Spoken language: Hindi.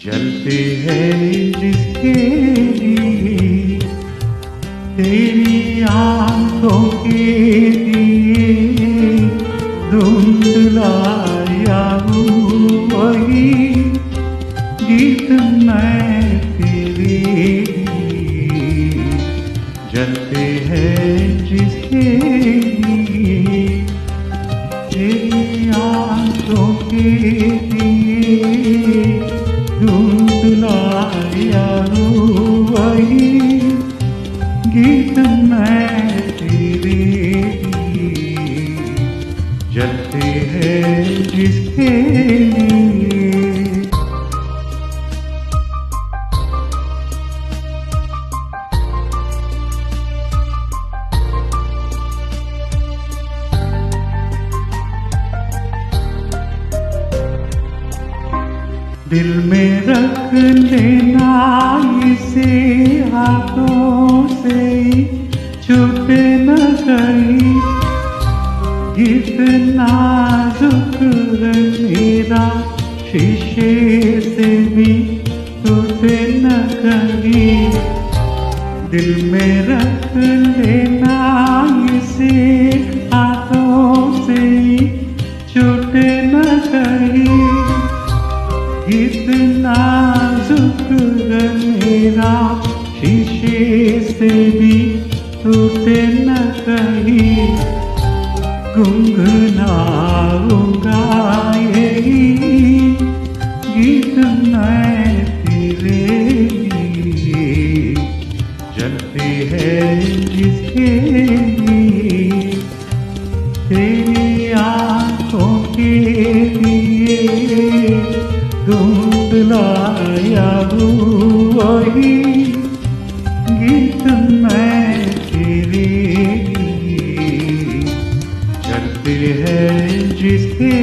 जलते हैं जिसके लिए तेरी आंखों के दिए धुंधलाया हूँ वही गीत मैं तेरे लिए। जलते हैं जिसके लिए तेरी आंखों के दिए धुंधलाया हूँ वही गीत मैं तेरे लिए। जलते हैं जिसके लिए दिल में रख लेना इसे हाथों से छूटे न कहीं। इतना नाजुक है मेरा शीशे से भी टूटे न कहीं। दिल में रख लेना इसे हाथों से छूटे न कहीं। इतना नाजुक है मेरा शीशे से भी टूटे न कहीं। गुनगुनाऊंगा यही गीत मैं तेरे लिए। जलते हैं जिसके लिए तेरी आंखों के लिए धुंधलाया हूँ वही गीत मैं तेरे लिए। जलते हैं जिसके